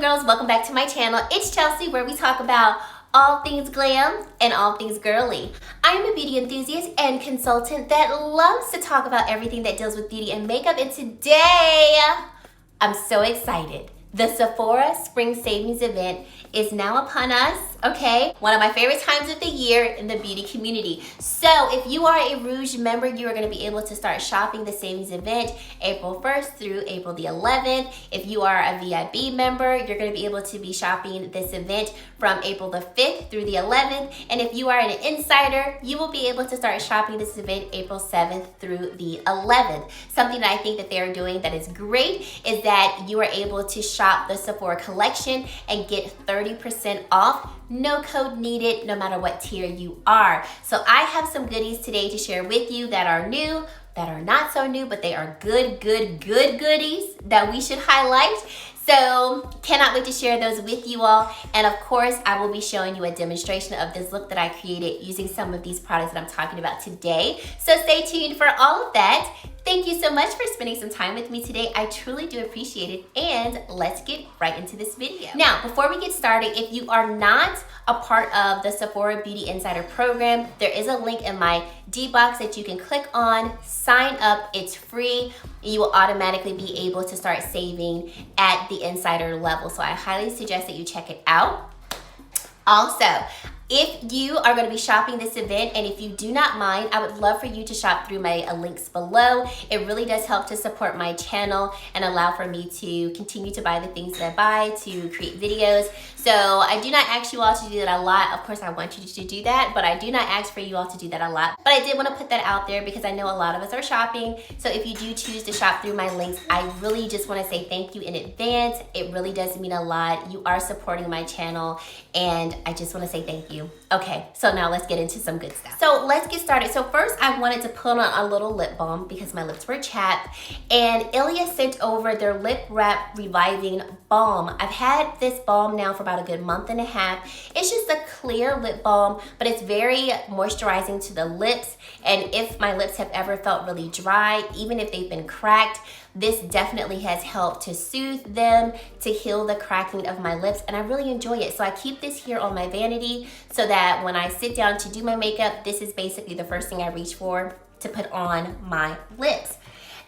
girls, welcome back to my channel. It's Chelsea, where we talk about all things glam and all things girly. I am a beauty enthusiast and consultant that loves to talk about everything that deals with beauty and makeup, and today I'm so excited. The Sephora Spring Savings event is now upon us, okay? One of my favorite times of the year in the beauty community. So if you are a Rouge member, you are gonna be able to start shopping the savings event April 1st through April the 11th. If you are a VIP member, you're gonna be able to be shopping this event from April the 5th through the 11th. And if you are an insider, you will be able to start shopping this event April 7th through the 11th. Something that I think that they're doing that is great is that you are able to shop the Sephora collection and get 30% off. No code needed, no matter what tier you are. So I have some goodies today to share with you that are new, that are not so new, but they are good goodies that we should highlight. So cannot wait to share those with you all. And of course, I will be showing you a demonstration of this look that I created using some of these products that I'm talking about today. So stay tuned for all of that. Thank you so much for spending some time with me today. I truly do appreciate it. And let's get right into this video. Now, before we get started, if you are not a part of the Sephora Beauty Insider program, there is a link in my D box that you can click on, sign up, it's free. You will automatically be able to start saving at the insider level. So I highly suggest that you check it out. Also, if you are going to be shopping this event, and if you do not mind, I would love for you to shop through my links below. It really does help to support my channel and allow for me to continue to buy the things that I buy, to create videos. So I do not ask you all to do that a lot. Of course, I want you to do that, but I do not ask for you all to do that a lot. But I did want to put that out there because I know a lot of us are shopping. So if you do choose to shop through my links, I really just want to say thank you in advance. It really does mean a lot. You are supporting my channel, and I just want to say thank you. Okay, so now let's get into some good stuff. So let's get started. So first I wanted to put on a little lip balm because my lips were chapped, and Ilia sent over their Lip Wrap Reviving Balm. I've had this balm now for about a good month and a half. It's just a clear lip balm, but it's very moisturizing to the lips. And if my lips have ever felt really dry, even if they've been cracked, this definitely has helped to soothe them, to heal the cracking of my lips, and I really enjoy it. So I keep this here on my vanity so that when I sit down to do my makeup, this is basically the first thing I reach for to put on my lips.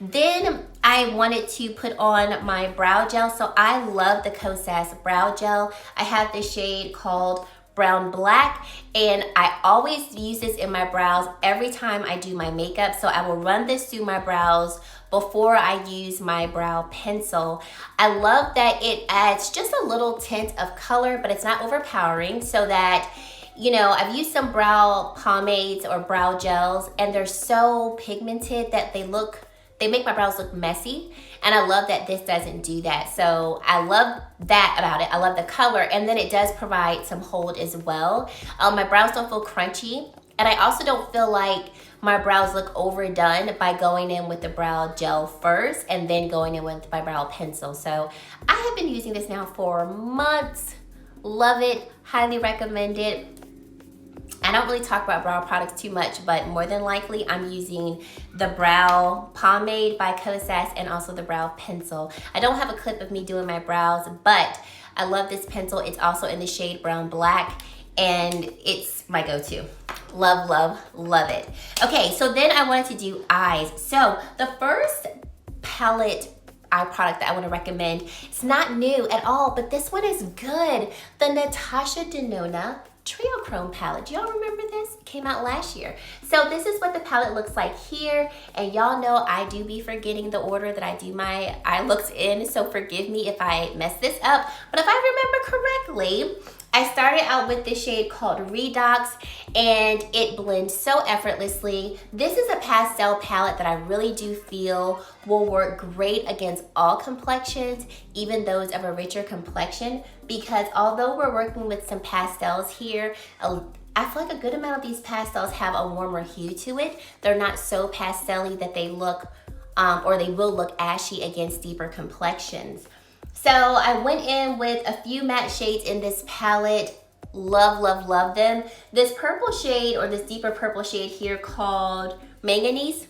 Then I wanted to put on my brow gel. So I love the Kosas brow gel. I have this shade called Brown Black, and I always use this in my brows every time I do my makeup. So I will run this through my brows before I use my brow pencil. I love that it adds just a little tint of color, but it's not overpowering, so that, you know, I've used some brow pomades or brow gels, and they're so pigmented that they make my brows look messy, and I love that this doesn't do that. So I love that about it. I love the color, and then it does provide some hold as well. My brows don't feel crunchy, and I also don't feel like my brows look overdone by going in with the brow gel first and then going in with my brow pencil. So I have been using this now for months. Love it, highly recommend it. I don't really talk about brow products too much, but more than likely I'm using the brow pomade by Kosas and also the brow pencil. I don't have a clip of me doing my brows, but I love this pencil. It's also in the shade Brown Black, and it's my go-to. Love, love, love it. Okay, so then I wanted to do eyes. So the first palette eye product that I want to recommend, it's not new at all, but this one is good. The Natasha Denona Trio Chrome palette. Do y'all remember this? It came out last year. So this is what the palette looks like here, and y'all know I do be forgetting the order that I do my eye looks in, so forgive me if I mess this up. But if I remember correctly, I started out with this shade called Redox, and it blends so effortlessly. This is a pastel palette that I really do feel will work great against all complexions, even those of a richer complexion, because although we're working with some pastels here, I feel like a good amount of these pastels have a warmer hue to it. They're not so pastel-y that they look, or they will look ashy against deeper complexions. So I went in with a few matte shades in this palette. Love, love, love them. This purple shade, or this deeper purple shade here called Manganese,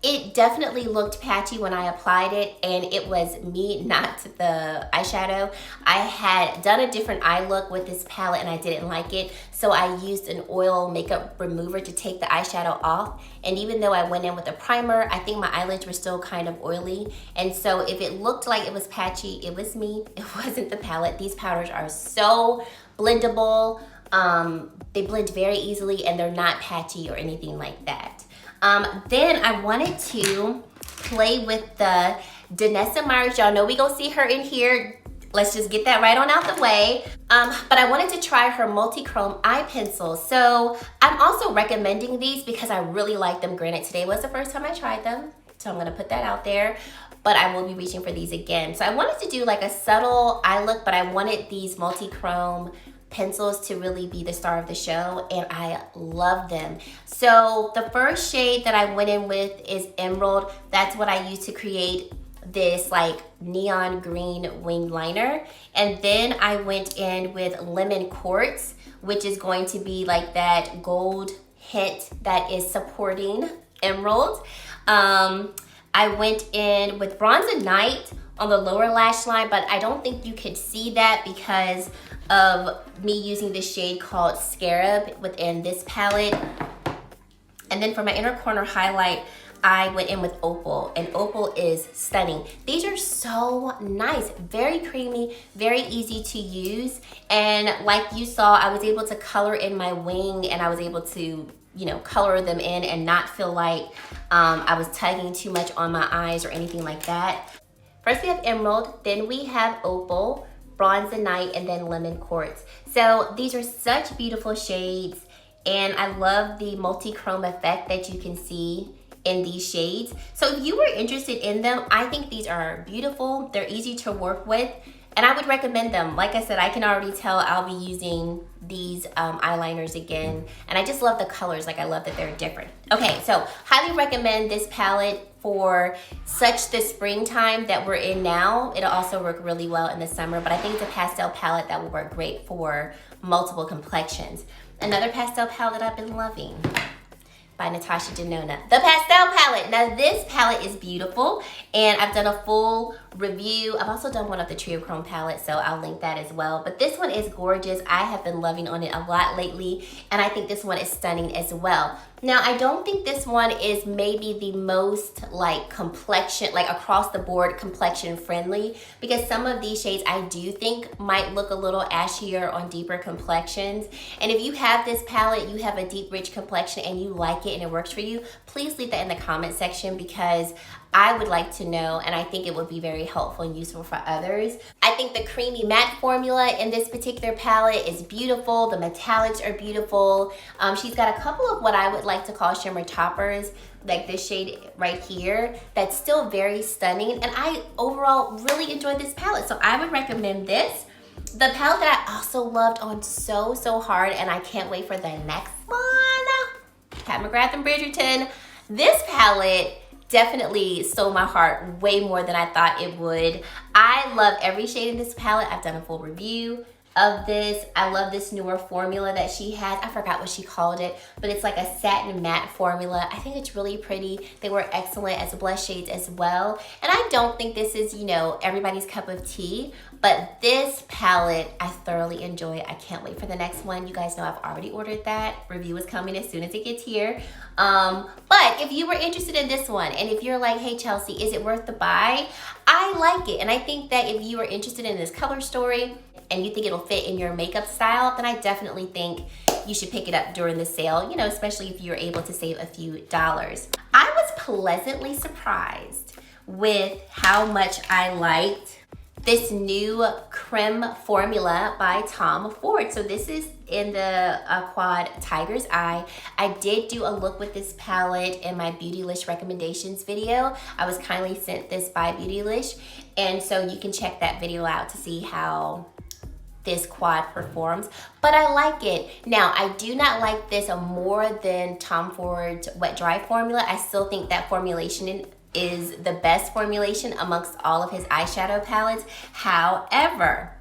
It definitely looked patchy when I applied it, and it was me, not the eyeshadow. I had done a different eye look with this palette and I didn't like it, so I used an oil makeup remover to take the eyeshadow off. And even though I went in with a primer, I think my eyelids were still kind of oily. And so if it looked like it was patchy, it was me. It wasn't the palette. These powders are so blendable. They blend very easily and they're not patchy or anything like that. Then I wanted to play with the Vanessa Myricks. Y'all know we gonna see her in here. Let's just get that right on out the way. But I wanted to try her multi-chrome eye pencils. So I'm also recommending these because I really like them. Granted, today was the first time I tried them, so I'm gonna put that out there. But I will be reaching for these again. So I wanted to do like a subtle eye look, but I wanted these multi-chrome pencils to really be the star of the show, and I love them. So the first shade that I went in with is Emerald. That's what I used to create this like neon green wing liner. And then I went in with Lemon Quartz, which is going to be like that gold hint that is supporting Emerald. I went in with Bronze Night on the lower lash line, but I don't think you could see that because of me using this shade called Scarab within this palette. And then for my inner corner highlight, I went in with Opal, and Opal is stunning. These are so nice, very creamy, very easy to use. And like you saw, I was able to color in my wing, and I was able to, you know, color them in and not feel like I was tugging too much on my eyes or anything like that. First we have Emerald, then we have Opal, Bronze Night, and then Lemon Quartz. So these are such beautiful shades, and I love the multi-chrome effect that you can see in these shades. So if you were interested in them, I think these are beautiful. They're easy to work with, and I would recommend them. Like I said, I can already tell I'll be using these eyeliners again, and I just love the colors. Like, I love that they're different. Okay, so highly recommend this palette for such the springtime that we're in now. It'll also work really well in the summer, but I think it's a pastel palette that will work great for multiple complexions. Another pastel palette that I've been loving, by Natasha Denona. The pastel palette. Now this palette is beautiful, and I've done a full review. I've also done one of the Trio Chrome palettes, so I'll link that as well. But this one is gorgeous. I have been loving on it a lot lately, and I think this one is stunning as well. Now, I don't think this one is maybe the most like complexion, like across the board complexion friendly, because some of these shades I do think might look a little ashier on deeper complexions. And if you have this palette, you have a deep, rich complexion and you like it and it works for you, please leave that in the comment section, because I would like to know, and I think it would be very helpful and useful for others. I think the creamy matte formula in this particular palette is beautiful. The metallics are beautiful. She's got a couple of what I would like to call shimmer toppers, like this shade right here, that's still very stunning. And I overall really enjoyed this palette, so I would recommend this. The palette that I also loved on so hard, and I can't wait for the next one, Pat McGrath and Bridgerton. This palette definitely stole my heart way more than I thought it would. I love every shade in this palette. I've done a full review of this. I love this newer formula that she has. I forgot what she called it, but it's like a satin matte formula. I think it's really pretty. They were excellent as blush shades as well. And I don't think this is, you know, everybody's cup of tea, but this palette I thoroughly enjoy. I can't wait for the next one. You guys know I've already ordered that. Review is coming as soon as it gets here. But if you were interested in this one, and if you're like, hey Chelsea, is it worth the buy? I like it, and I think that if you are interested in this color story and you think it'll fit in your makeup style, then I definitely think you should pick it up during the sale, you know, especially if you're able to save a few dollars. I was pleasantly surprised with how much I liked this new creme formula by Tom Ford. So this is in the Quad Tiger's Eye. I did do a look with this palette in my Beautylish recommendations video. I was kindly sent this by Beautylish, and so you can check that video out to see how this quad performs, but I like it. Now, I do not like this more than Tom Ford's Wet Dry formula. I still think that formulation is the best formulation amongst all of his eyeshadow palettes. However,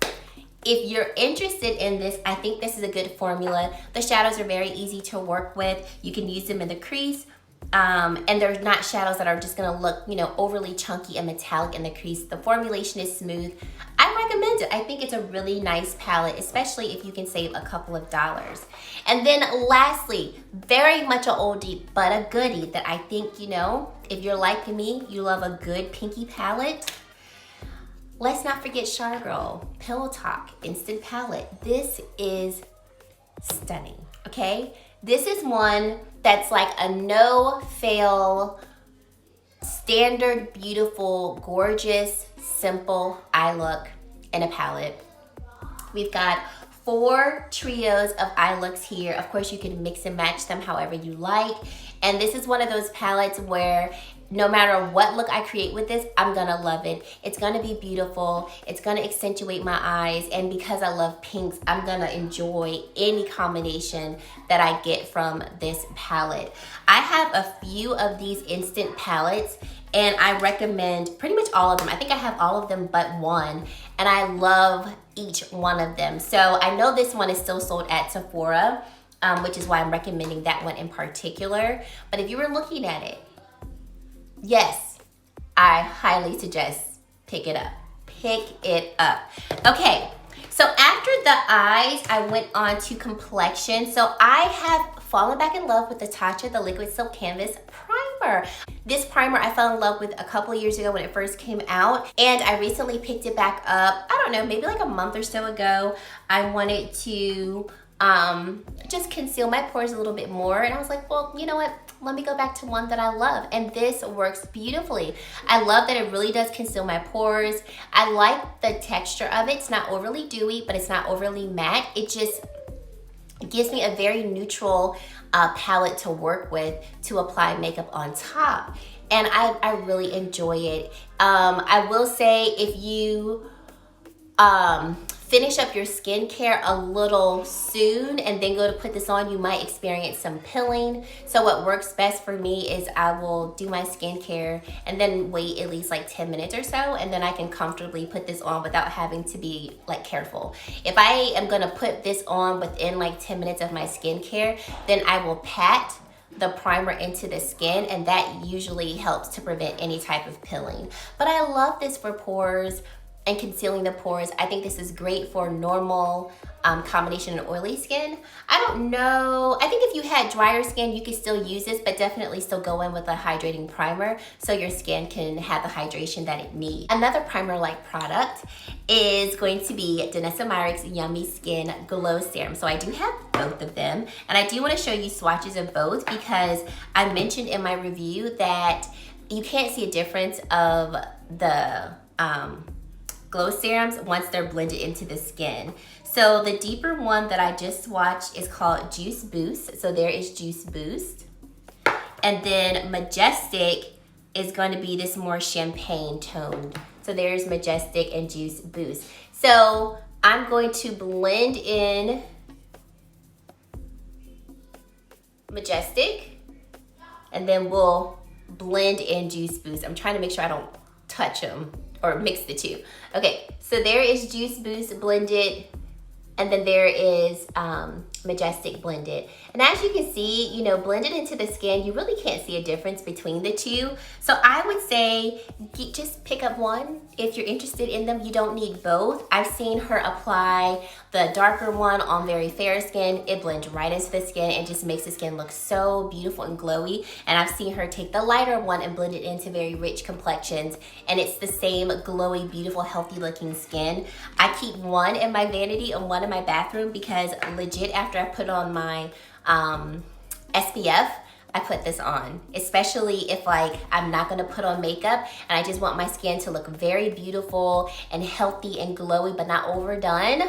if you're interested in this, I think this is a good formula. The shadows are very easy to work with. You can use them in the crease, And they're not shadows that are just gonna look, you know, overly chunky and metallic in the crease. The formulation is smooth. I recommend it. I think it's a really nice palette, especially if you can save a couple of dollars. And then lastly, very much an oldie, but a goodie that I think, you know, if you're like me, you love a good pinky palette. Let's not forget Chargirl Pillow Talk Instant Palette. This is stunning, okay? This is one that's like a no-fail, standard, beautiful, gorgeous, simple eye look in a palette. We've got 4 trios of eye looks here. Of course, you can mix and match them however you like. And this is one of those palettes where no matter what look I create with this, I'm gonna love it. It's gonna be beautiful. It's gonna accentuate my eyes. And because I love pinks, I'm gonna enjoy any combination that I get from this palette. I have a few of these instant palettes and I recommend pretty much all of them. I think I have all of them but one, and I love each one of them. So I know this one is still sold at Sephora, which is why I'm recommending that one in particular. But if you were looking at it, yes, I highly suggest pick it up. Pick it up. Okay, so after the eyes, I went on to complexion. So I have fallen back in love with the Tatcha, the Liquid Silk Canvas Primer. This primer I fell in love with a couple of years ago when it first came out, and I recently picked it back up, I don't know, maybe like a month or so ago. I wanted to just conceal my pores a little bit more, and I was like, well, you know what? Let me go back to one that I love, and this works beautifully. I love that it really does conceal my pores. I like the texture of it. It's not overly dewy, but it's not overly matte. It just gives me a very neutral palette to work with to apply makeup on top, and I really enjoy it. I will say, if you finish up your skincare a little soon and then go to put this on, you might experience some pilling. So what works best for me is I will do my skincare and then wait at least like 10 minutes or so, and then I can comfortably put this on without having to be like careful. If I am gonna put this on within like 10 minutes of my skincare, then I will pat the primer into the skin, and that usually helps to prevent any type of pilling. But I love this for pores and concealing the pores. I think this is great for normal combination and oily skin. I don't know, I think if you had drier skin, you could still use this, but definitely still go in with a hydrating primer so your skin can have the hydration that it needs. Another primer-like product is going to be Vanessa Myricks Yummy Skin Glow Serum. So I do have both of them, and I do want to show you swatches of both because I mentioned in my review that you can't see a difference of the glow serums once they're blended into the skin. So the deeper one that I just swatched is called Juice Boost. So there is Juice Boost. And then Majestic is going to be this more champagne toned. So there's Majestic and Juice Boost. So I'm going to blend in Majestic, and then we'll blend in Juice Boost. I'm trying to make sure I don't touch them or mix the two. Okay, so there is Juice Boost blended, and then there is Majestic blended. And as you can see, you know, blended into the skin, you really can't see a difference between the two. So I would say just pick up one if you're interested in them. You don't need both. I've seen her apply the darker one on very fair skin. It blends right into the skin and just makes the skin look so beautiful and glowy. And I've seen her take the lighter one and blend it into very rich complexions, and it's the same glowy, beautiful, healthy looking skin. I keep one in my vanity and one in my bathroom because legit, after I put on my SPF, I put this on, especially if like I'm not gonna put on makeup and I just want my skin to look very beautiful and healthy and glowy but not overdone.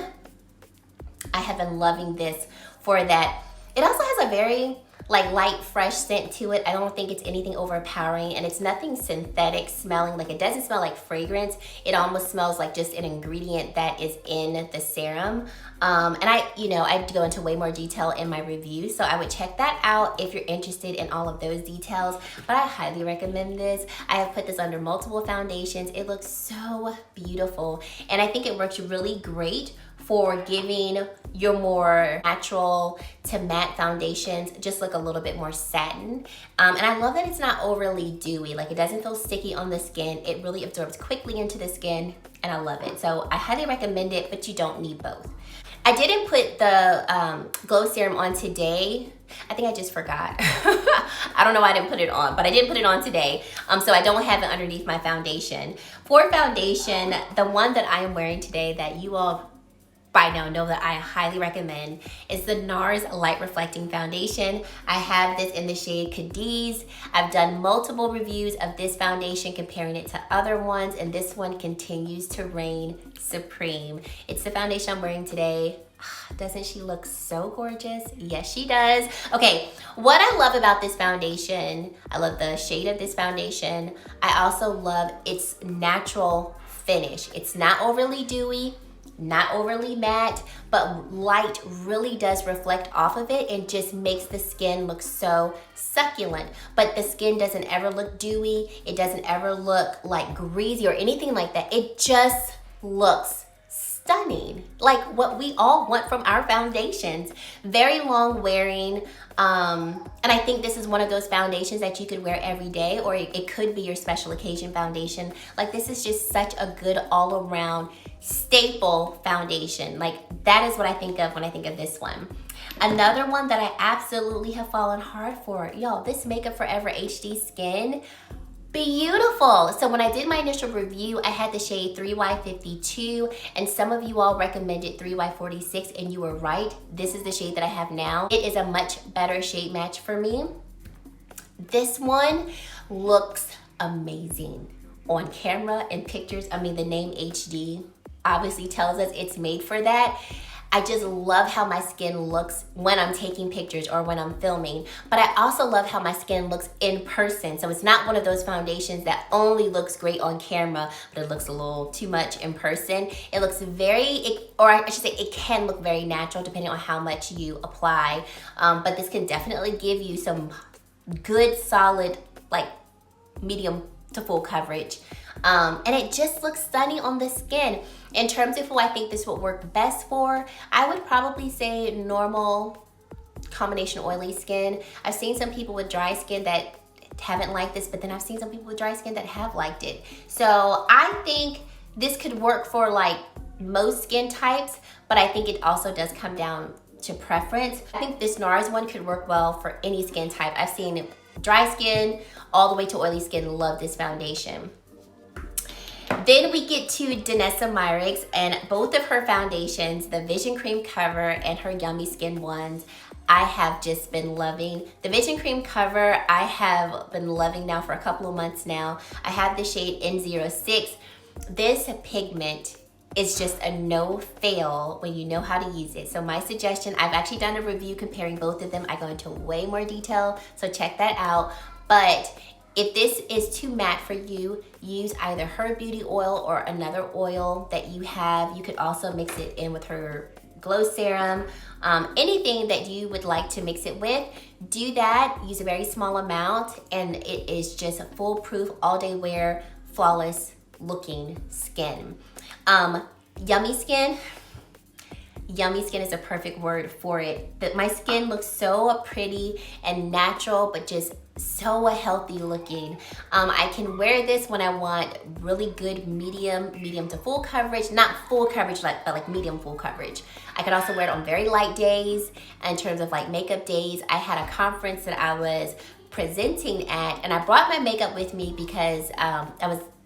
I have been loving this for that. It also has a very like light, fresh scent to it. I don't think it's anything overpowering, and it's nothing synthetic smelling. Like, it doesn't smell like fragrance. It almost smells like just an ingredient that is in the serum. And I go into way more detail in my review, so I would check that out if you're interested in all of those details. But I highly recommend this. I have put this under multiple foundations. It looks so beautiful, and I think it works really great for giving your more natural to matte foundations just look a little bit more satin. And I love that it's not overly dewy. Like, it doesn't feel sticky on the skin. It really absorbs quickly into the skin, and I love it. So I highly recommend it, but you don't need both. I didn't put the glow serum on today. I think I just forgot. I don't know why I didn't put it on, but I didn't put it on today. So I don't have it underneath my foundation. For foundation, the one that I am wearing today that you all by now know that I highly recommend is the NARS Light Reflecting Foundation. I have this in the shade Cadiz. I've done multiple reviews of this foundation comparing it to other ones, and this one continues to reign supreme. It's the foundation I'm wearing today. Doesn't she look so gorgeous? Yes, she does. Okay, what I love about this foundation, I love the shade of this foundation. I also love its natural finish. It's not overly dewy, not overly matte, but light really does reflect off of it and just makes the skin look so succulent. But the skin doesn't ever look dewy. It doesn't ever look like greasy or anything like that. It just looks stunning, like what we all want from our foundations. Very long wearing, and I think this is one of those foundations that you could wear every day, or it could be your special occasion foundation. Like, this is just such a good all-around staple foundation. Like, that is what I think of when I think of this one. Another one that I absolutely have fallen hard for, y'all, this Makeup Forever HD Skin. Beautiful. So when I did my initial review, I had the shade 3Y52, and some of you all recommended 3Y46, and you were right. This is the shade that I have now. It is a much better shade match for me. This one looks amazing on camera and pictures. I mean, the name HD obviously tells us it's made for that. I just love how my skin looks when I'm taking pictures or when I'm filming, but I also love how my skin looks in person. So it's not one of those foundations that only looks great on camera, but it looks a little too much in person. It looks or I should say it can look very natural depending on how much you apply. But this can definitely give you some good, solid, like medium to full coverage. And it just looks stunning on the skin. In terms of who I think this would work best for, I would probably say normal combination oily skin. I've seen some people with dry skin that haven't liked this, but then I've seen some people with dry skin that have liked it. So I think this could work for like most skin types, but I think it also does come down to preference. I think this NARS one could work well for any skin type. I've seen dry skin all the way to oily skin love this foundation. Then we get to Vanessa Myricks, and both of her foundations, the Vision Cream Cover and her Yummy Skin ones, I have just been loving. The Vision Cream Cover I have been loving now for a couple of months now. I have the shade N06. This pigment is just a no-fail when you know how to use it. So my suggestion, I've actually done a review comparing both of them. I go into way more detail, so check that out. But if this is too matte for you, use either her beauty oil or another oil that you have. You could also mix it in with her glow serum. Anything that you would like to mix it with, do that. Use a very small amount, and it is just a foolproof, all-day wear, flawless looking skin. Yummy Skin. Yummy Skin is a perfect word for it. But my skin looks so pretty and natural, but just so healthy looking. I can wear this when I want really good medium to full coverage. Not full coverage, but like medium full coverage. I could also wear it on very light days. In terms of like makeup days, I had a conference that I was presenting at, and I brought my makeup with me because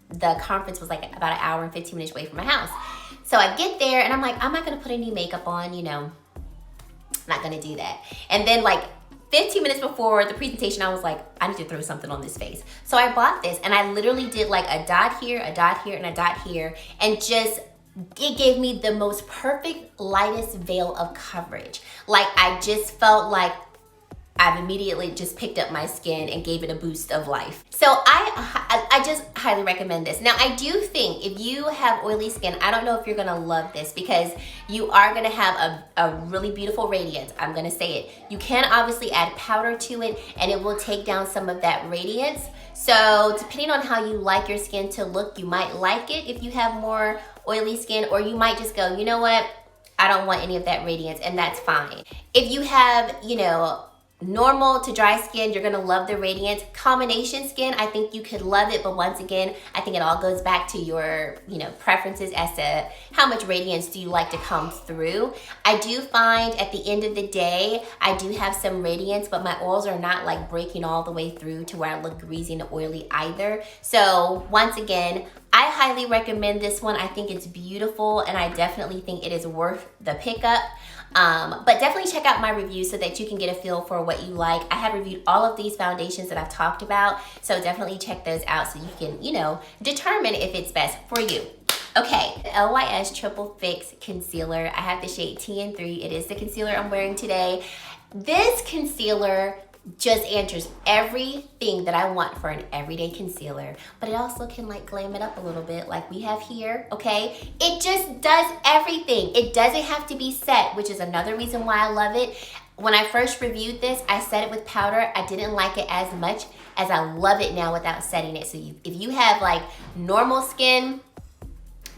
the conference was like about an hour and 15 minutes away from my house. So I get there and I'm like, I'm not gonna put any makeup on, you know, I'm not gonna do that. And then like 15 minutes before the presentation, I was like, I need to throw something on this face. So I bought this, and I literally did like a dot here, a dot here, and a dot here, and just, it gave me the most perfect, lightest veil of coverage. Like, I just felt like I've immediately just picked up my skin and gave it a boost of life. So I just highly recommend this. Now, I do think if you have oily skin, I don't know if you're gonna love this because you are gonna have a really beautiful radiance. I'm gonna say it. You can obviously add powder to it and it will take down some of that radiance. So depending on how you like your skin to look, you might like it if you have more oily skin, or you might just go, you know what? I don't want any of that radiance, and that's fine. If you have, you know, normal to dry skin, you're gonna love the radiance. Combination skin, I think you could love it, but once again, I think it all goes back to your, you know, preferences as to how much radiance do you like to come through. I do find at the end of the day, I do have some radiance, but my oils are not like breaking all the way through to where I look greasy and oily either. So once again, I highly recommend this one. I think it's beautiful, and I definitely think it is worth the pickup. But definitely check out my review so that you can get a feel for what you like. I have reviewed all of these foundations that I've talked about, so definitely check those out so you can, you know, determine if it's best for you. Okay, LYS Triple Fix Concealer. I have the shade TN3. It is the concealer I'm wearing today. This concealer just answers everything that I want for an everyday concealer, but it also can like glam it up a little bit like we have here, okay? It just does everything. It doesn't have to be set, which is another reason why I love it. When I first reviewed this, I set it with powder. I didn't like it as much as I love it now without setting it. So if you have like normal skin,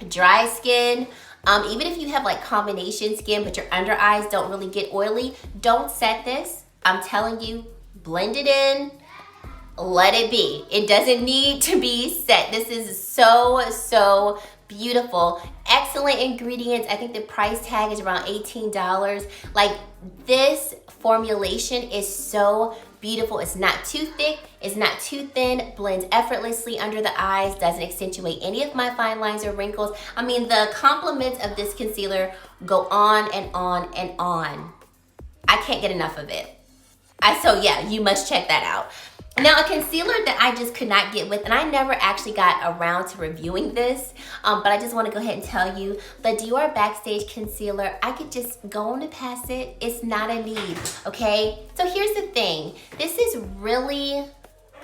dry skin, even if you have like combination skin but your under eyes don't really get oily, don't set this. I'm telling you, blend it in, let it be. It doesn't need to be set. This is so beautiful. Excellent ingredients. I think the price tag is around $18. Like, this formulation is so beautiful. It's not too thick, it's not too thin, blends effortlessly under the eyes, doesn't accentuate any of my fine lines or wrinkles. I mean, the compliments of this concealer go on and on and on. I can't get enough of it. So yeah, you must check that out. Now, a concealer that I just could not get with, and I never actually got around to reviewing this, but I just want to go ahead and tell you, the Dior Backstage Concealer, I could just go on and pass it. It's not a need, okay? So here's the thing. This is really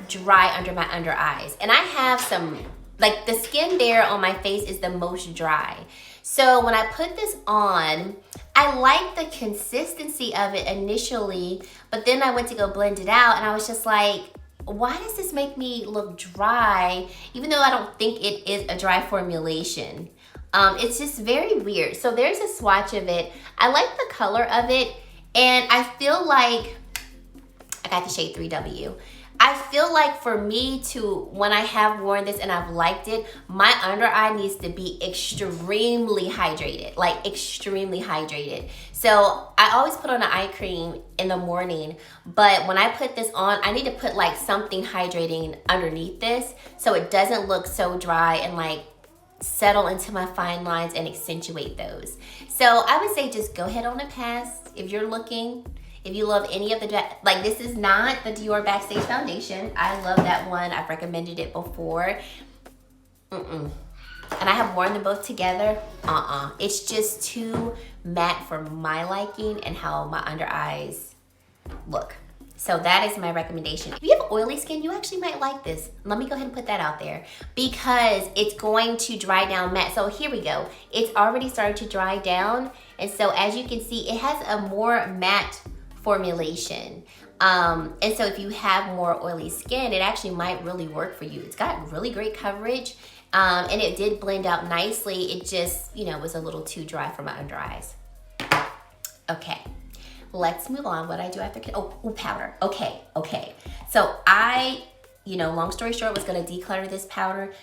dry under my under eyes, and I have some, like, the skin there on my face is the most dry. So when I put this on, I like the consistency of it initially, but then I went to go blend it out and I was just like, why does this make me look dry, even though I don't think it is a dry formulation? It's just very weird. So there's a swatch of it. I like the color of it, and I feel like, I got the shade 3W. I feel like for me to, when I have worn this and I've liked it, my under eye needs to be extremely hydrated, like extremely hydrated. So I always put on an eye cream in the morning, but when I put this on, I need to put like something hydrating underneath this so it doesn't look so dry and like settle into my fine lines and accentuate those. So I would say just go ahead on and pass if you're looking. If you love any of the, like, this is not the Dior Backstage Foundation. I love that one. I've recommended it before. And I have worn them both together. It's just too matte for my liking and how my under eyes look. So that is my recommendation. If you have oily skin, you actually might like this. Let me go ahead and put that out there because it's going to dry down matte. So here we go. It's already started to dry down. And so as you can see, it has a more matte formulation. And so if you have more oily skin, it actually might really work for you. It's got really great coverage, and it did blend out nicely. It just, you know, was a little too dry for my under eyes. Okay, let's move on. What I do after, powder. Okay. So I, you know, long story short, was gonna declutter this powder.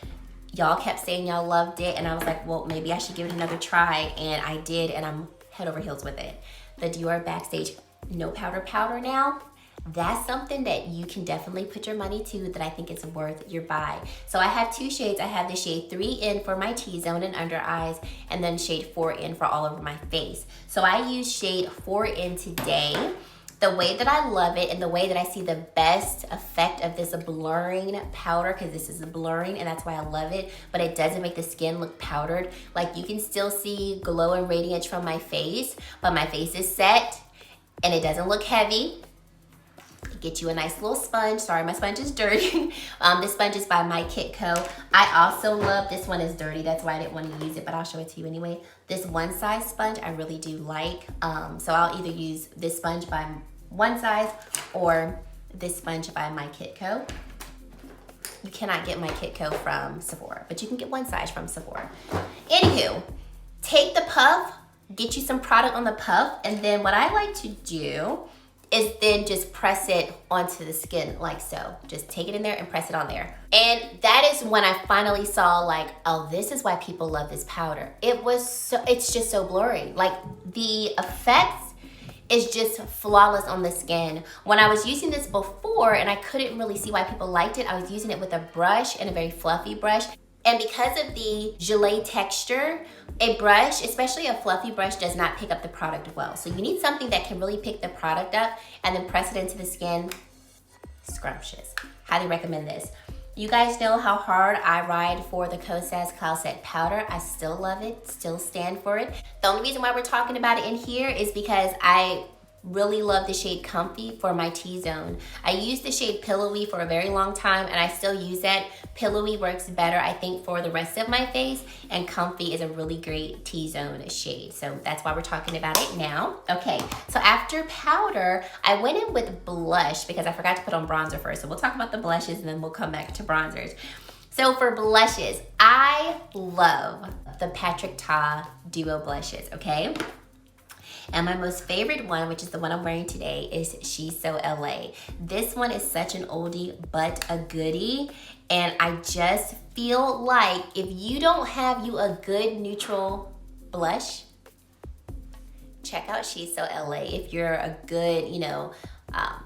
Y'all kept saying y'all loved it, and I was like, well, maybe I should give it another try, and I did, and I'm head over heels with it. The Dior Backstage No Powder now, that's something that you can definitely put your money to, that I think is worth your buy. So I have two shades. I have the shade 3N for my T-zone and under eyes, and then shade 4N for all over my face. So I use shade 4N today. The way that I love it and the way that I see the best effect of this blurring powder, because this is blurring and that's why I love it, but it doesn't make the skin look powdered. Like, you can still see glow and radiance from my face, but my face is set and it doesn't look heavy. Get you a nice little sponge. Sorry, my sponge is dirty. This sponge is by My Kit Co. I also love, this one is dirty, that's why I didn't want to use it, but I'll show it to you anyway. This one size sponge I really do like. So I'll either use this sponge by one size or this sponge by My Kit Co. You cannot get My Kit Co from Sephora, but you can get one size from Sephora. Anywho, take the puff, get you some product on the puff, and then what I like to do is then just press it onto the skin like so. Just take it in there and press it on there. And that is when I finally saw like, oh, this is why people love this powder. It's just so blurry. Like the effects is just flawless on the skin. When I was using this before and I couldn't really see why people liked it, I was using it with a brush and a very fluffy brush. And because of the gelée texture, a brush, especially a fluffy brush, does not pick up the product well. So you need something that can really pick the product up and then press it into the skin. Scrumptious. Highly recommend this. You guys know how hard I ride for the Kosas Cloud Set Powder. I still love it, still stand for it. The only reason why we're talking about it in here is because I really love the shade Comfy for my T-zone. I used the shade Pillowy for a very long time and I still use that. Pillowy works better, I think, for the rest of my face, and Comfy is a really great T-zone shade. So that's why we're talking about it now. Okay, so after powder, I went in with blush because I forgot to put on bronzer first. So we'll talk about the blushes and then we'll come back to bronzers. So for blushes, I love the Patrick Ta Duo blushes, okay? And my most favorite one, which is the one I'm wearing today, is She's So LA. This one is such an oldie but a goodie. And I just feel like if you don't have you a good neutral blush, check out She's So LA. If you're a good,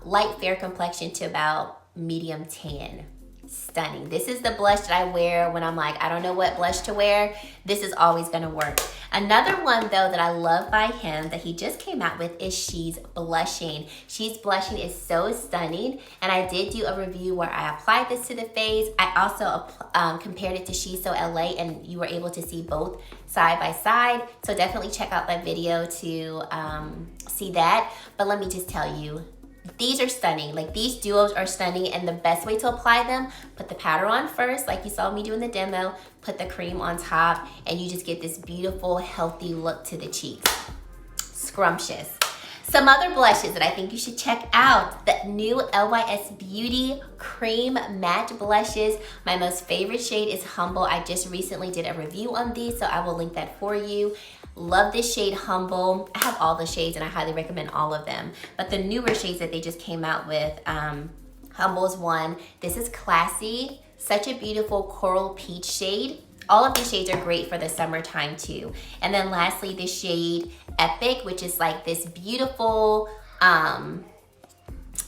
light fair complexion to about medium tan. Stunning. This is the blush that I wear when I'm like, I don't know what blush to wear. This is always gonna work. Another one though that I love by him that he just came out with is She's Blushing. She's Blushing is so stunning, and I did do a review where I applied this to the face. I also compared it to She's So LA, and you were able to see both side by side. So definitely check out that video to see that. But let me just tell you, these are stunning. Like, these duos are stunning, and the best way to apply them, put the powder on first like you saw me do in the demo, put the cream on top, and you just get this beautiful healthy look to the cheeks. Scrumptious. Some other blushes that I think you should check out, the new LYS Beauty Cream Matte Blushes. My most favorite shade is Humble. I just recently did a review on these, so I will link that for you. Love this shade Humble. I have all the shades and I highly recommend all of them. But the newer shades that they just came out with, Humble is one. This is Classy, such a beautiful coral peach shade. All of these shades are great for the summertime too. And then lastly, the shade Epic, which is like this beautiful,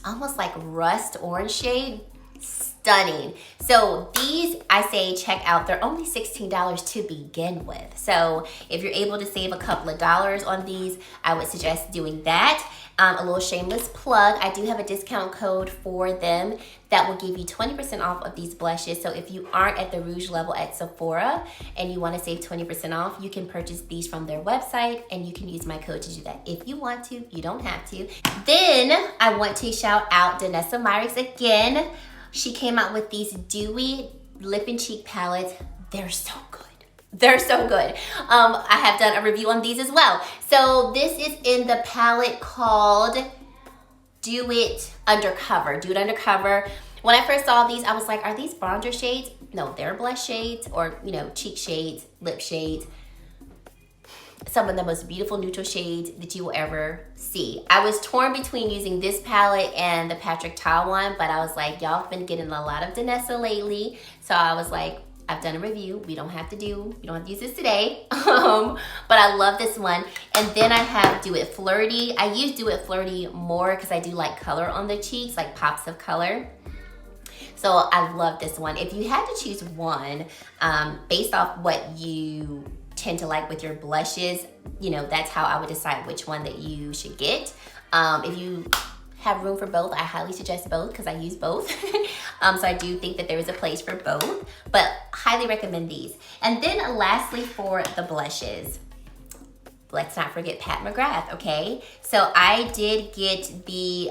almost like rust orange shade. Stunning. So these, I say check out. They're only $16 to begin with. So if you're able to save a couple of dollars on these, I would suggest doing that. A little shameless plug, I do have a discount code for them that will give you 20% off of these blushes. So if you aren't at the rouge level at Sephora and you want to save 20% off, you can purchase these from their website and you can use my code to do that. If you want to, you don't have to. Then I want to shout out Vanessa Myricks again. She came out with these dewy lip and cheek palettes. They're so good. They're so good. I have done a review on these as well. So this is in the palette called Do It Undercover. Do It Undercover. When I first saw these, I was like, are these bronzer shades? No, they're blush shades or, cheek shades, lip shades. Some of the most beautiful neutral shades that you will ever see. I was torn between using this palette and the Patrick Ta one, but I was like, y'all have been getting a lot of Danessa lately. So I was like, I've done a review. We don't have to use this today. But I love this one. And then I have Do It Flirty. I use Do It Flirty more because I do like color on the cheeks, like pops of color. So I love this one. If you had to choose one, based off what you tend to like with your blushes, that's how I would decide which one that you should get. If you have room for both, I highly suggest both because I use both. So I do think that there is a place for both, but highly recommend these. And then lastly, for the blushes, let's not forget Pat McGrath, okay? So I did get the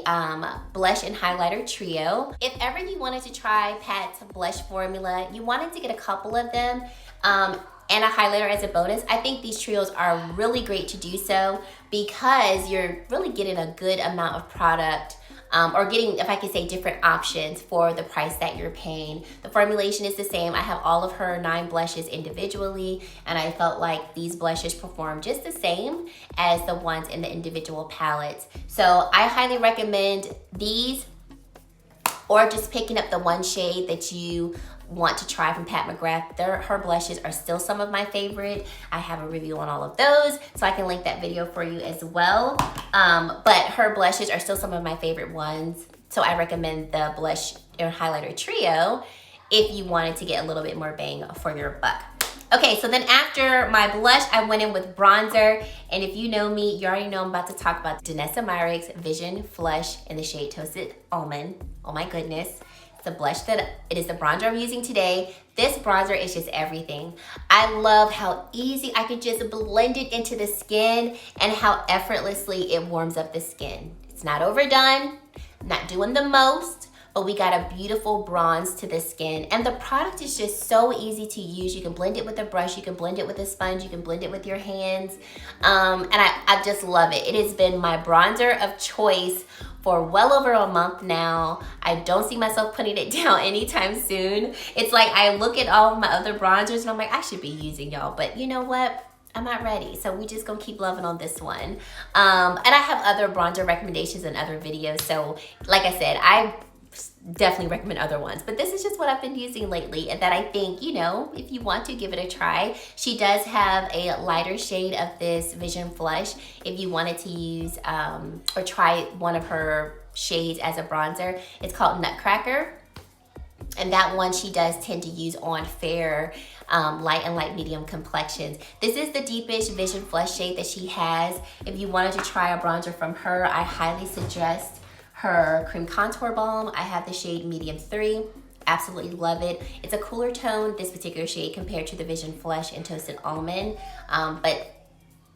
blush and highlighter trio. If ever you wanted to try Pat's blush formula, you wanted to get a couple of them, and a highlighter as a bonus, I think these trios are really great to do so because you're really getting a good amount of product or getting, if I could say, different options for the price that you're paying. The formulation is the same. I have all of her 9 blushes individually, and I felt like these blushes perform just the same as the ones in the individual palettes. So I highly recommend these, or just picking up the one shade that you want to try from Pat McGrath. Her blushes are still some of my favorite. I have a review on all of those, so I can link that video for you as well. But her blushes are still some of my favorite ones. So I recommend the blush or highlighter trio if you wanted to get a little bit more bang for your buck. Okay, so then after my blush, I went in with bronzer. And if you know me, you already know I'm about to talk about Vanessa Myricks Vision Flush in the shade Toasted Almond. Oh my goodness. The blush it is the bronzer I'm using today. This bronzer is just everything. I love how easy I can just blend it into the skin and how effortlessly it warms up the skin. It's not overdone, not doing the most, but we got a beautiful bronze to the skin. And the product is just so easy to use. You can blend it with a brush, you can blend it with a sponge, you can blend it with your hands. And I just love it. It has been my bronzer of choice for well over a month now. I don't see myself putting it down anytime soon. It's like I look at all of my other bronzers and I'm like, I should be using y'all, but you know what? I'm not ready, so we just gonna keep loving on this one. And I have other bronzer recommendations in other videos, so like I said, I definitely recommend other ones, but this is just what I've been using lately, and that I think, you know, if you want to give it a try. She does have a lighter shade of this Vision Flush if you wanted to use or try one of her shades as a bronzer. It's called Nutcracker, and that one she does tend to use on fair, light and light medium complexions. This is the deepest Vision Flush shade that she has. If you wanted to try a bronzer from her, I highly suggest her Cream Contour Balm. I have the shade Medium 3. Absolutely love it. It's a cooler tone, this particular shade, compared to the Vision Flush and Toasted Almond. But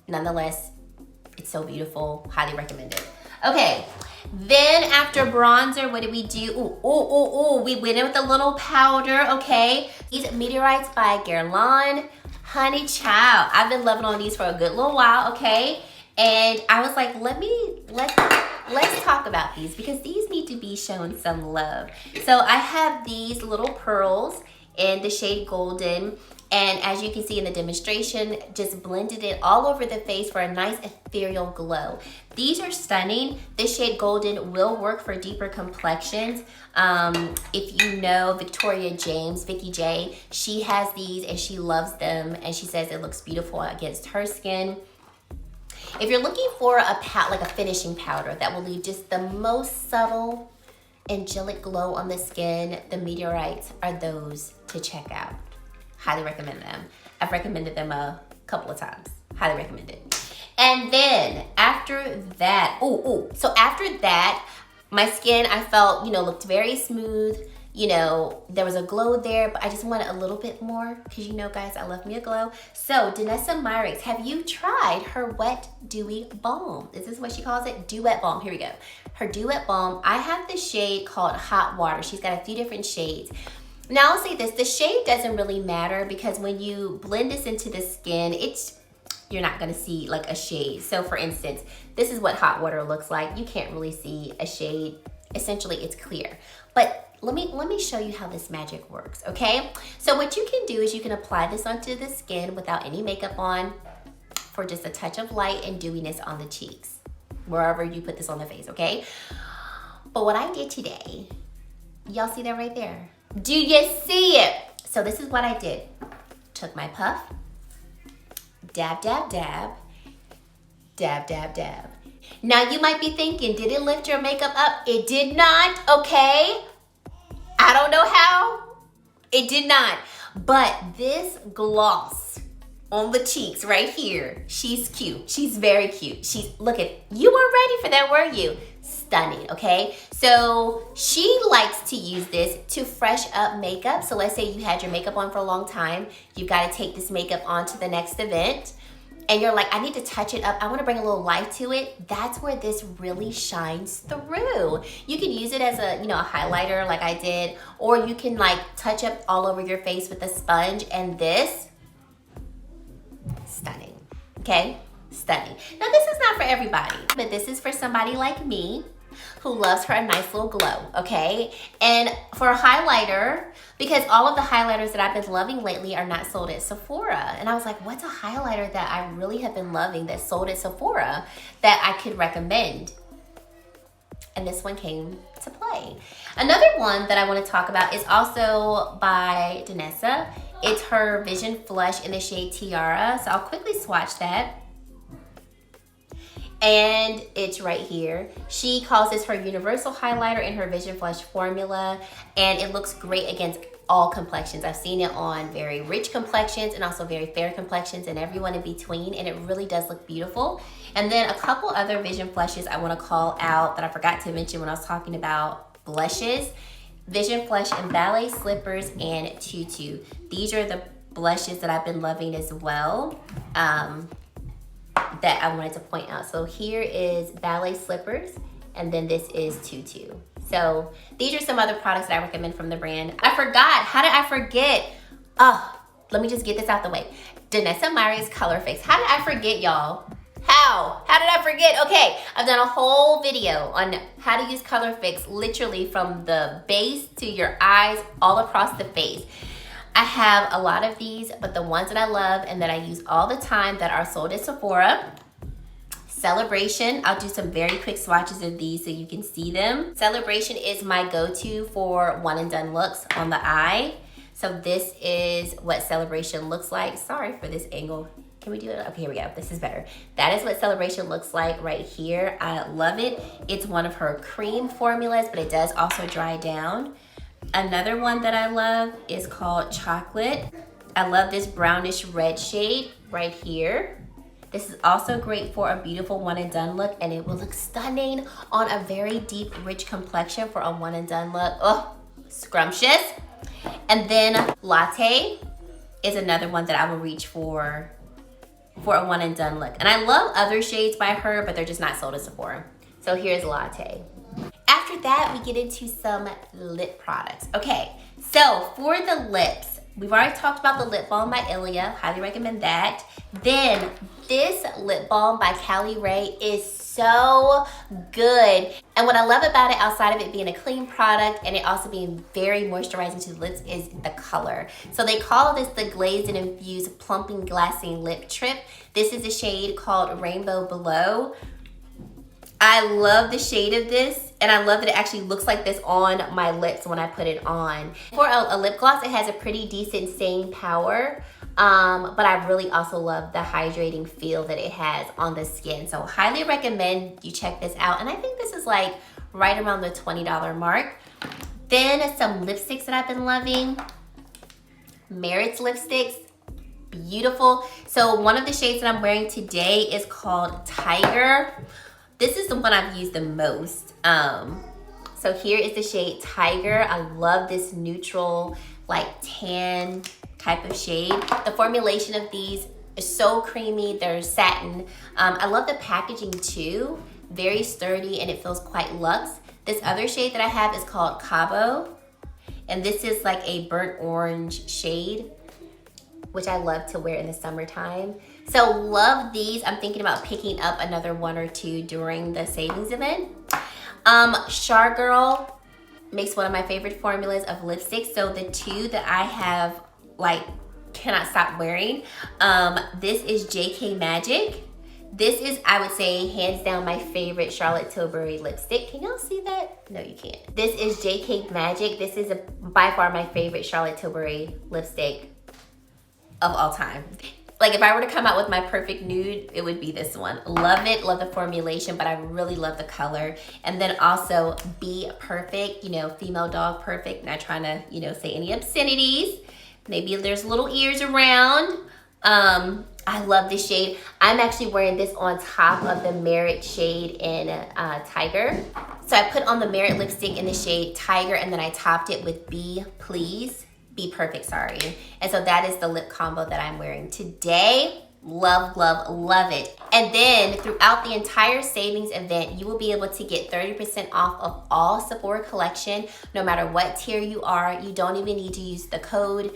nonetheless, it's so beautiful. Highly recommend it. Okay, then after bronzer, what did we do? We went in with a little powder, okay? These Meteorites by Garland. Honey child, I've been loving on these for a good little while, okay? And I was like, let's talk about these, because these need to be shown some love. So I have these little pearls in the shade Golden, and as you can see in the demonstration, just blended it all over the face for a nice ethereal glow. These are stunning. This shade Golden will work for deeper complexions. If you know Victoria James, Vicky J, she has these and she loves them, and she says it looks beautiful against her skin. If you're looking for like a finishing powder that will leave just the most subtle angelic glow on the skin, the Meteorites are those to check out. Highly recommend them. I've recommended them a couple of times. Highly recommend it. And then after that, so after that, my skin, I felt, you know, looked very smooth. You know, there was a glow there, but I just wanted a little bit more, because you know, guys, I love me a glow. So Vanessa Myricks, have you tried her Wet Dewy Balm? This is what she calls it, Duet Balm. Here we go. Her Duet Balm. I have the shade called Hot Water. She's got a few different shades. Now I'll say this, the shade doesn't really matter, because when you blend this into the skin, you're not gonna see like a shade. So for instance, this is what Hot Water looks like. You can't really see a shade. Essentially, it's clear. But let me show you how this magic works, okay? So what you can do is you can apply this onto the skin without any makeup on for just a touch of light and dewiness on the cheeks, wherever you put this on the face, okay? But what I did today, y'all see that right there? Do you see it? So this is what I did. Took my puff, dab, dab, dab, dab, dab, dab. Now you might be thinking, did it lift your makeup up? It did not, okay? I don't know how, it did not. But this gloss on the cheeks right here, she's cute. She's very cute. Look at, you weren't ready for that, were you? Stunning, okay? So she likes to use this to fresh up makeup. So let's say you had your makeup on for a long time. You've got to take this makeup on to the next event. And you're like, I need to touch it up. I want to bring a little life to it. That's where this really shines through. You can use it as a, a highlighter like I did, or you can like touch up all over your face with a sponge, and this, stunning, okay? Stunning. Now this is not for everybody, but this is for somebody like me who loves her a nice little glow, okay? And for a highlighter, because all of the highlighters that I've been loving lately are not sold at Sephora. And I was like, what's a highlighter that I really have been loving that's sold at Sephora that I could recommend? And this one came to play. Another one that I want to talk about is also by Danessa. It's her Vision Flush in the shade Tiara. So I'll quickly swatch that. And it's right here. She calls this her universal highlighter in her Vision Flush formula, and it looks great against all complexions. I've seen it on very rich complexions and also very fair complexions and everyone in between, and it really does look beautiful. And then a couple other Vision Flushes I want to call out that I forgot to mention when I was talking about blushes. Vision Flush in Ballet Slippers and Tutu. These are the blushes that I've been loving as well. That I wanted to point out. So here is Ballet Slippers, and then this is Tutu. So these are some other products that I recommend from the brand. I forgot, how did I forget? Oh, let me just get this out the way. Vanessa Myricks Color Fix. How did I forget, y'all? How did I forget? Okay, I've done a whole video on how to use Color Fix, literally from the base to your eyes, all across the face. I have a lot of these, but the ones that I love and that I use all the time that are sold at Sephora. Celebration, I'll do some very quick swatches of these so you can see them. Celebration is my go-to for one and done looks on the eye. So this is what Celebration looks like. Sorry for this angle. Can we do it? Okay, here we go. This is better. That is what Celebration looks like right here. I love it. It's one of her cream formulas, but it does also dry down. Another one that I love is called Chocolate. I love this brownish red shade right here. This is also great for a beautiful one and done look, and it will look stunning on a very deep, rich complexion for a one and done look. Oh, scrumptious. And then Latte is another one that I will reach for a one and done look. And I love other shades by her, but they're just not sold at Sephora. So here's Latte. After that, we get into some lip products. Okay, so for the lips, we've already talked about the lip balm by Ilia. Highly recommend that. Then this lip balm by Cali Ray is so good. And what I love about it, outside of it being a clean product and it also being very moisturizing to the lips, is the color. So they call this the Glazed and Infused Plumping Glassing Lip Trip. This is a shade called Rainbow Below. I love the shade of this, and I love that it actually looks like this on my lips when I put it on. For a lip gloss, it has a pretty decent staying power, but I really also love the hydrating feel that it has on the skin. So highly recommend you check this out, and I think this is like right around the $20 mark. Then some lipsticks that I've been loving. Merit's lipsticks. Beautiful. So one of the shades that I'm wearing today is called Tiger. This is the one I've used the most. So here is the shade Tiger. I love this neutral, like tan type of shade. The formulation of these is so creamy. They're satin. I love the packaging too. Very sturdy, and it feels quite luxe. This other shade that I have is called Cabo. And this is like a burnt orange shade, which I love to wear in the summertime. So love these. I'm thinking about picking up another one or two during the savings event. Char Girl makes one of my favorite formulas of lipsticks. So the two that I have, like, cannot stop wearing. This is JK Magic. This is, I would say, hands down my favorite Charlotte Tilbury lipstick. Can y'all see that? No, you can't. This is JK Magic. This is by far my favorite Charlotte Tilbury lipstick of all time. Like, if I were to come out with my perfect nude, it would be this one. Love it, love the formulation, but I really love the color. And then also Be Perfect, you know, female dog perfect. Not trying to, you know, say any obscenities. Maybe there's little ears around. I love this shade. I'm actually wearing this on top of the Merit shade in Tiger. So I put on the Merit lipstick in the shade Tiger, and then I topped it with Be Perfect, sorry. And so that is the lip combo that I'm wearing today. Love, love, love it. And then throughout the entire savings event, you will be able to get 30% off of all Sephora collection, no matter what tier you are. You don't even need to use the code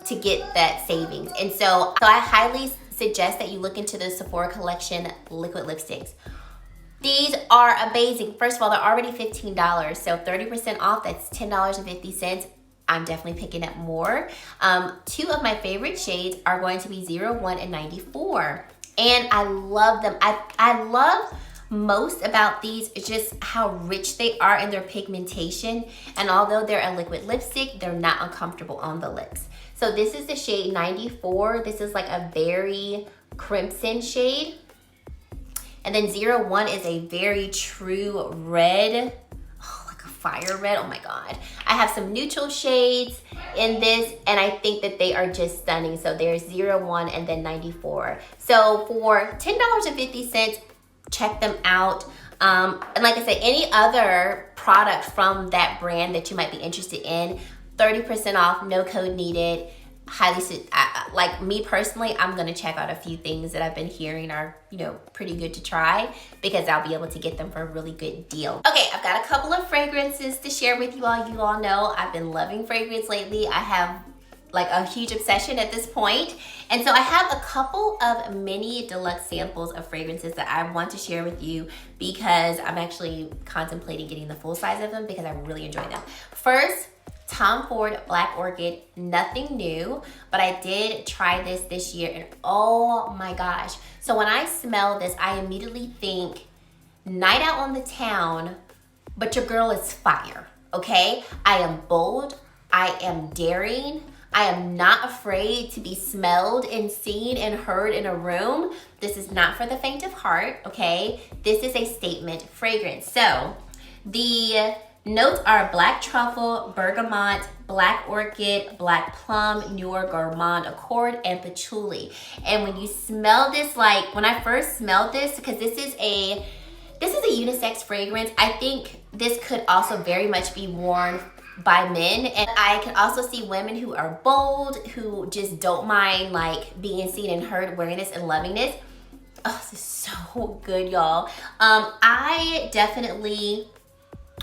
to get that savings. And so I highly suggest that you look into the Sephora collection liquid lipsticks. These are amazing. First of all, they're already $15, so 30% off, that's $10.50. I'm definitely picking up more. Two of my favorite shades are going to be 01 and 94. And I love them. I love most about these is just how rich they are in their pigmentation. And although they're a liquid lipstick, they're not uncomfortable on the lips. So this is the shade 94. This is like a very crimson shade. And then 01 is a very true red. Oh, like a fire red. Oh my God. I have some neutral shades in this, and I think that they are just stunning. So there's 01 and then 94. So for $10.50, check them out. And like I said, any other product from that brand that you might be interested in, 30% off, no code needed. Like me personally, I'm gonna check out a few things that I've been hearing are, you know, pretty good to try, because I'll be able to get them for a really good deal. Okay, I've got a couple of fragrances to share with you all. You all know I've been loving fragrance lately. I have like a huge obsession at this point. And so I have a couple of mini deluxe samples of fragrances that I want to share with you, because I'm actually contemplating getting the full size of them because I really enjoy them. First, Tom Ford Black Orchid, nothing new, but I did try this year, and oh my gosh. So when I smell this, I immediately think night out on the town, but your girl is fire, okay? I am bold, I am daring, I am not afraid to be smelled and seen and heard in a room. This is not for the faint of heart, okay? This is a statement fragrance. So the notes are black truffle, bergamot, black orchid, black plum, Noir Gourmand Accord, and patchouli. And when you smell this, like when I first smelled this, because this is a unisex fragrance, I think this could also very much be worn by men. And I can also see women who are bold, who just don't mind like being seen and heard wearing this and loving this. Oh, this is so good, y'all. I definitely,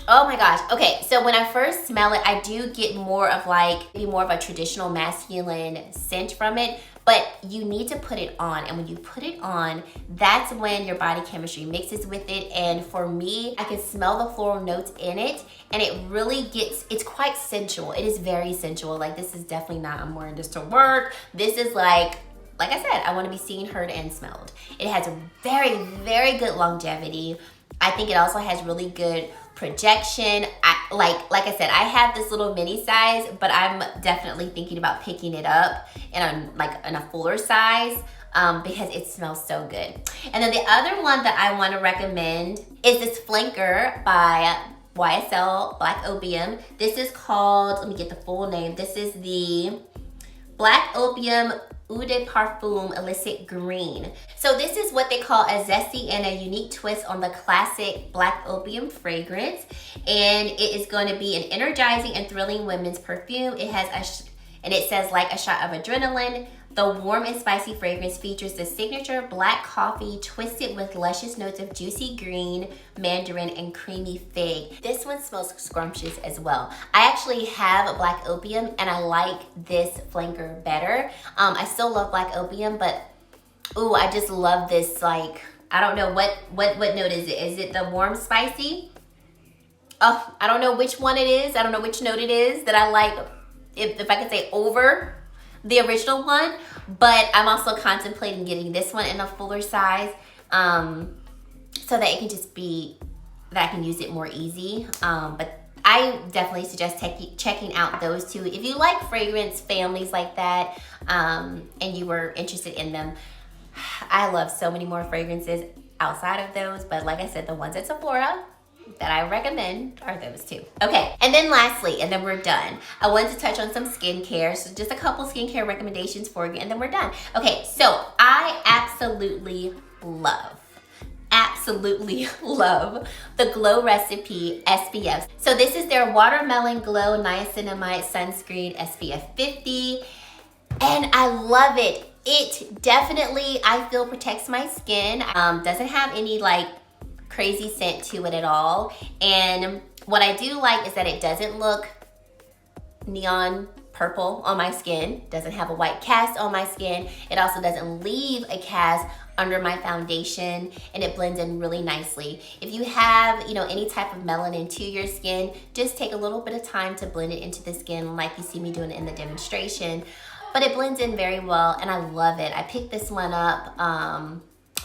oh my gosh. Okay, so when I first smell it, I do get more of a traditional masculine scent from it, but you need to put it on. And when you put it on, that's when your body chemistry mixes with it. And for me, I can smell the floral notes in it, and it really it's quite sensual. It is very sensual. Like, this is definitely not, I'm wearing this to work. This is like I said, I want to be seen, heard, and smelled. It has a very, very good longevity. I think it also has really good projection. Like I said, I have this little mini size, but I'm definitely thinking about picking it up in a fuller size, because it smells so good. And then the other one that I want to recommend is this flanker by YSL Black Opium. This is called, let me get the full name. This is the Black Opium Eau de Parfum Illicit Green. So this is what they call a zesty and a unique twist on the classic Black Opium fragrance. And it is going to be an energizing and thrilling women's perfume. It has and it says like a shot of adrenaline. The warm and spicy fragrance features the signature black coffee twisted with luscious notes of juicy green, mandarin, and creamy fig. This one smells scrumptious as well. I actually have a Black Opium, and I like this flanker better. I still love Black Opium, but ooh, I just love this, like, I don't know what note is it? Is it the warm spicy? Oh, I don't know which one it is. I don't know which note it is that I like, if I could say over the original one, but I'm also contemplating getting this one in a fuller size, so that it can just be, that I can use it more easy. But I definitely suggest checking out those two. If you like fragrance families like that, and you were interested in them, I love so many more fragrances outside of those, but like I said, the ones at Sephora that I recommend are those two. Okay, and then lastly, and then we're done, I wanted to touch on some skincare. So just a couple skincare recommendations for you, and then we're done. Okay, so I absolutely love the Glow Recipe SPF. So this is their Watermelon Glow Niacinamide Sunscreen SPF 50, and I love it. It definitely, I feel, protects my skin. Doesn't have any like crazy scent to it at all. And what I do like is that it doesn't look neon purple on my skin, doesn't have a white cast on my skin. It also doesn't leave a cast under my foundation, and it blends in really nicely. If you have, any type of melanin to your skin, just take a little bit of time to blend it into the skin like you see me doing in the demonstration. But it blends in very well, and I love it. I picked this one up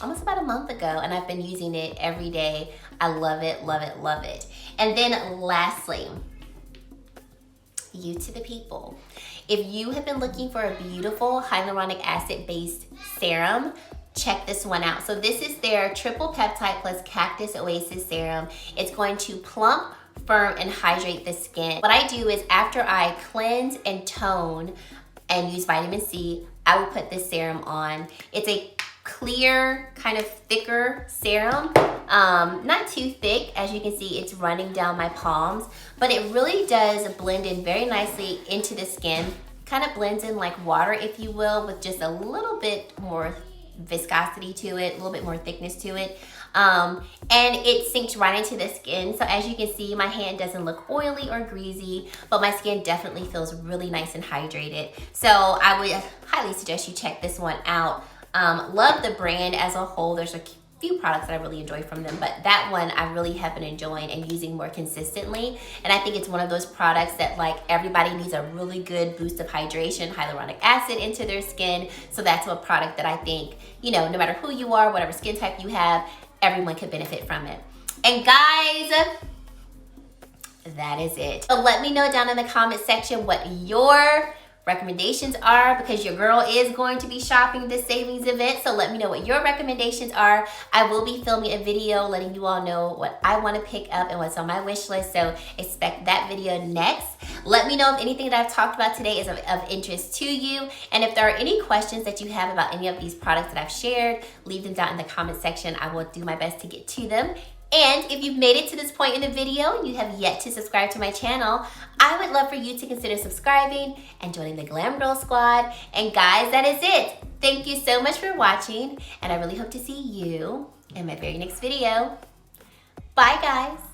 almost about a month ago, and I've been using it every day. I love it, love it, love it. And then lastly, you to the people. If you have been looking for a beautiful hyaluronic acid based serum, check this one out. So this is their triple peptide plus cactus oasis serum. It's going to plump, firm, and hydrate the skin. What I do is after I cleanse and tone and use vitamin C, I will put this serum on. It's a clear, kind of thicker serum. Not too thick. As you can see, it's running down my palms, but it really does blend in very nicely into the skin. Kind of blends in like water, if you will, with just a little bit more viscosity to it, a little bit more thickness to it. And it sinks right into the skin. So as you can see, my hand doesn't look oily or greasy, but my skin definitely feels really nice and hydrated. So I would highly suggest you check this one out. Love the brand as a whole. There's a few products that I really enjoy from them, but that one I really have been enjoying and using more consistently. And I think it's one of those products that like everybody needs a really good boost of hydration, hyaluronic acid into their skin. So that's a product that I think, no matter who you are, whatever skin type you have, everyone could benefit from it. And guys, that is it. So let me know down in the comment section what your recommendations are, because your girl is going to be shopping this savings event. So let me know what your recommendations are. I will be filming a video letting you all know what I want to pick up and what's on my wish list. So expect that video next. Let me know if anything that I've talked about today is of interest to you. And if there are any questions that you have about any of these products that I've shared, leave them down in the comment section. I will do my best to get to them. And if you've made it to this point in the video and you have yet to subscribe to my channel, I would love for you to consider subscribing and joining the Glam Girl Squad. And guys, that is it. Thank you so much for watching, and I really hope to see you in my very next video. Bye, guys.